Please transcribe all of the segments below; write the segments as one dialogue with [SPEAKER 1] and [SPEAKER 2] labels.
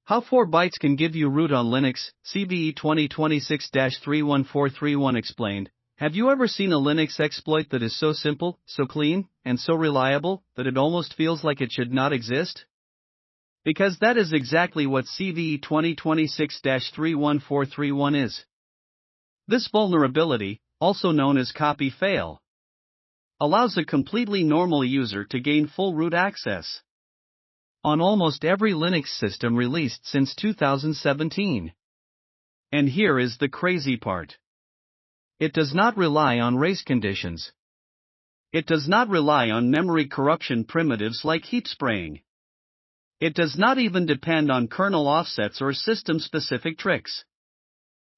[SPEAKER 1] How 4 bytes can give you root on Linux, CVE 2026-31431 explained. Have you ever seen a Linux exploit that is so simple, so clean, and so reliable, that it almost feels like it should not exist? Because that is exactly what CVE 2026-31431 is. This vulnerability, also known as copy fail, allows a completely normal user to gain full root access on almost every Linux system released since 2017. And here is the crazy part. It does not rely on race conditions. It does not rely on memory corruption primitives like heap spraying. It does not even depend on kernel offsets or system-specific tricks.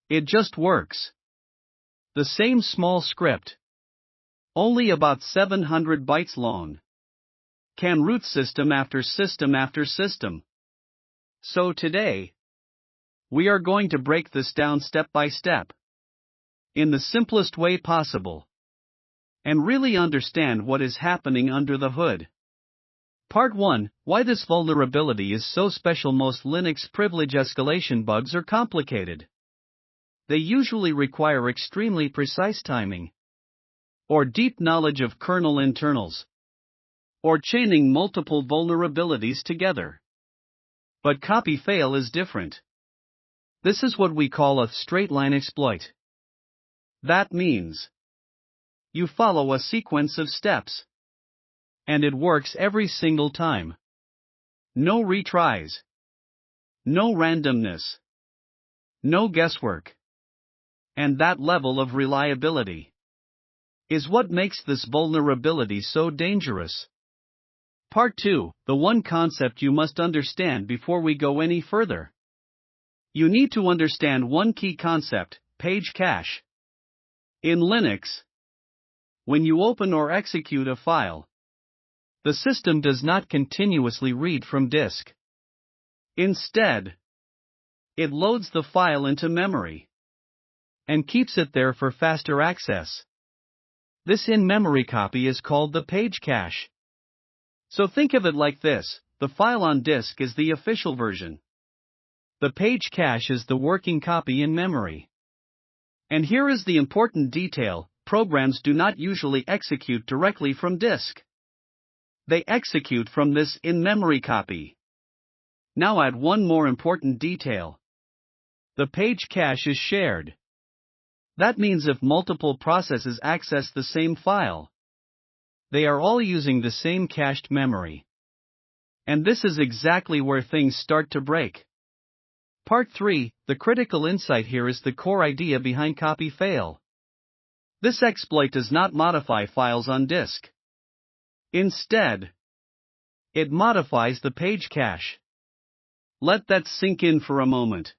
[SPEAKER 1] It just works. The same small script, only about 700 bytes long, can root system after system after system. So today, we are going to break this down step by step, in the simplest way possible, and really understand what is happening under the hood. Part 1: Why this vulnerability is so special. Most Linux privilege escalation bugs are complicated. They usually require extremely precise timing, or deep knowledge of kernel internals, or chaining multiple vulnerabilities together. But copy fail is different. This is what we call a straight-line exploit. That means you follow a sequence of steps, and it works every single time. No retries, no randomness, no guesswork. And that level of reliability is what makes this vulnerability so dangerous. Part 2: The one concept you must understand before we go any further. You need to understand one key concept: page cache. In Linux, when you open or execute a file, the system does not continuously read from disk. Instead, it loads the file into memory and keeps it there for faster access. This in-memory copy is called the page cache. So think of it like this: the file on disk is the official version. The page cache is the working copy in memory. And here is the important detail: programs do not usually execute directly from disk. They execute from this in-memory copy. Now add one more important detail. The page cache is shared. That means if multiple processes access the same file, they are all using the same cached memory. And this is exactly where things start to break. Part 3: The critical insight. Here is the core idea behind copy fail. This exploit does not modify files on disk. Instead, it modifies the page cache. Let that sink in for a moment.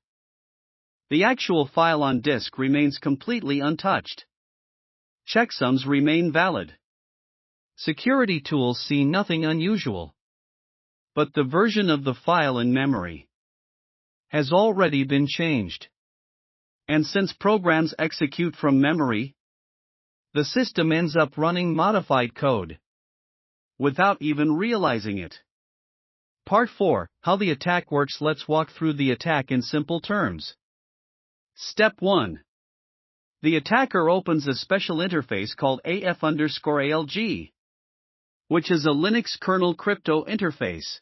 [SPEAKER 1] The actual file on disk remains completely untouched. Checksums remain valid. Security tools see nothing unusual. But the version of the file in memory has already been changed. And since programs execute from memory, the system ends up running modified code without even realizing it. Part 4: How the attack works. Let's walk through the attack in simple terms. Step 1. The attacker opens a special interface called AF_ALG, which is a Linux kernel crypto interface.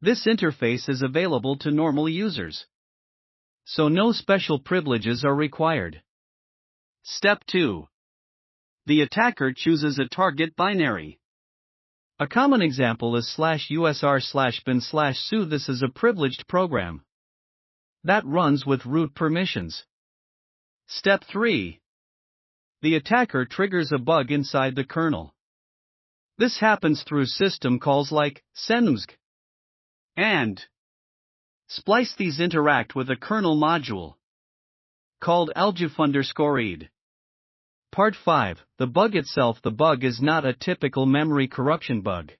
[SPEAKER 1] This interface is available to normal users, so no special privileges are required. Step 2. The attacker chooses a target binary. A common example is /usr/bin/su. This is a privileged program that runs with root permissions. Step 3. The attacker triggers a bug inside the kernel. This happens through system calls like senmsg and splice. These interact with a kernel module called aljuf_read. Part 5: The bug itself. The bug is not a typical memory corruption bug.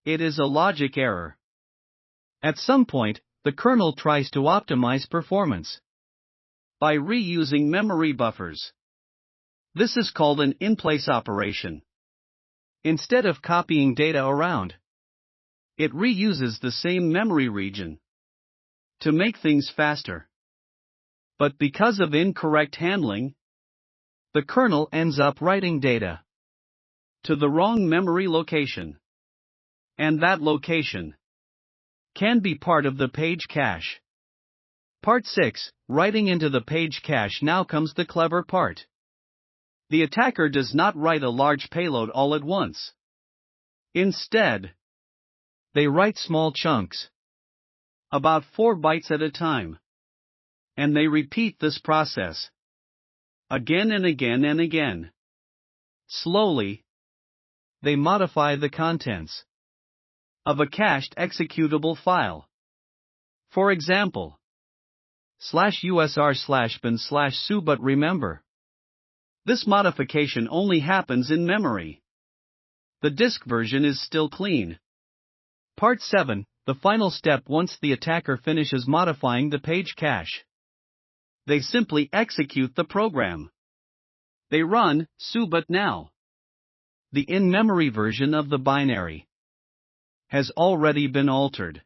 [SPEAKER 1] It is a logic error. At some point, the kernel tries to optimize performance by reusing memory buffers. This is called an in-place operation. Instead of copying data around, it reuses the same memory region to make things faster. But because of incorrect handling, the kernel ends up writing data to the wrong memory location. And that location can be part of the page cache. Part 6, writing into the page cache. Now comes the clever part. The attacker does not write a large payload all at once. Instead, they write small chunks, about 4 bytes at a time. And they repeat this process again and again and again. Slowly, they modify the contents of a cached executable file. For example, /usr/bin/su. But remember, this modification only happens in memory. The disk version is still clean. Part 7, the final step. Once the attacker finishes modifying the page cache, they simply execute the program. They run su. But now, the in-memory version of the binary has already been altered.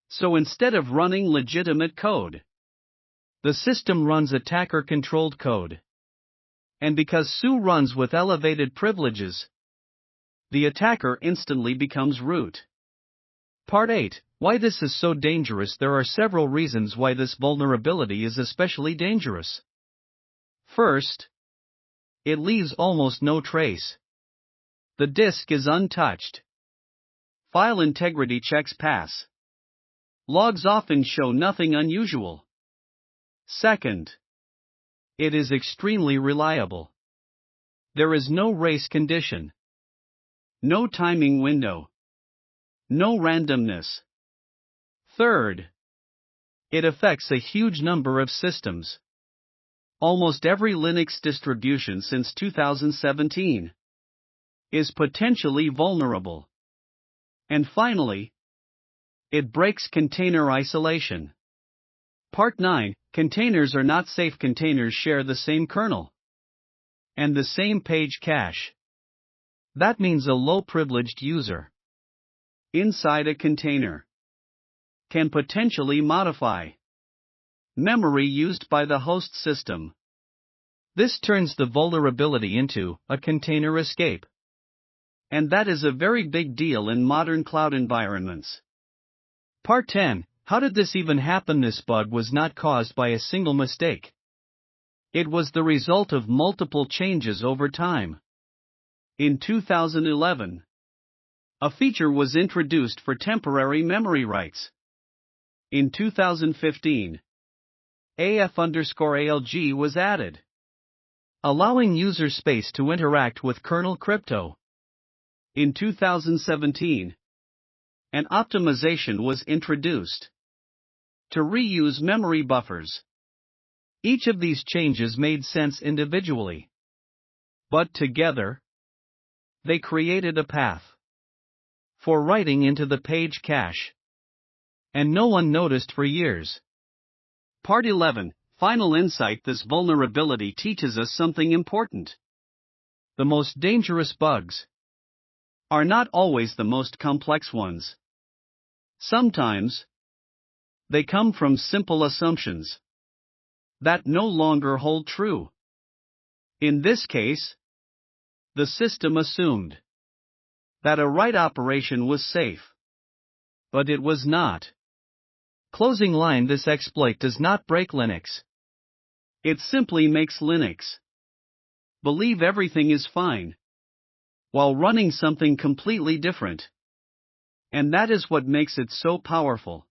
[SPEAKER 1] So instead of running legitimate code, the system runs attacker-controlled code. And because su runs with elevated privileges, the attacker instantly becomes root. Part 8, why this is so dangerous. There are several reasons why this vulnerability is especially dangerous. First, it leaves almost no trace. The disk is untouched. File integrity checks pass. Logs often show nothing unusual. Second, it is extremely reliable. There is no race condition, no timing window, no randomness. Third, it affects a huge number of systems. Almost every Linux distribution since 2017 is potentially vulnerable. And finally, it breaks container isolation. Part 9, containers are not safe. Containers share the same kernel and the same page cache. That means a low-privileged user inside a container can potentially modify memory used by the host system. This turns the vulnerability into a container escape. And that is a very big deal in modern cloud environments. Part 10, how did this even happen? This bug was not caused by a single mistake. It was the result of multiple changes over time. In 2011, a feature was introduced for temporary memory writes. In 2015, AF_ALG was added, allowing user space to interact with kernel crypto. In 2017, an optimization was introduced to reuse memory buffers. Each of these changes made sense individually, but together, they created a path for writing into the page cache. And no one noticed for years. Part 11, final insight. This vulnerability teaches us something important. The most dangerous bugs are not always the most complex ones. Sometimes, they come from simple assumptions that no longer hold true. In this case, the system assumed that a write operation was safe, but it was not. Closing line. This exploit does not break Linux. It simply makes Linux believe everything is fine while running something completely different. And that is what makes it so powerful.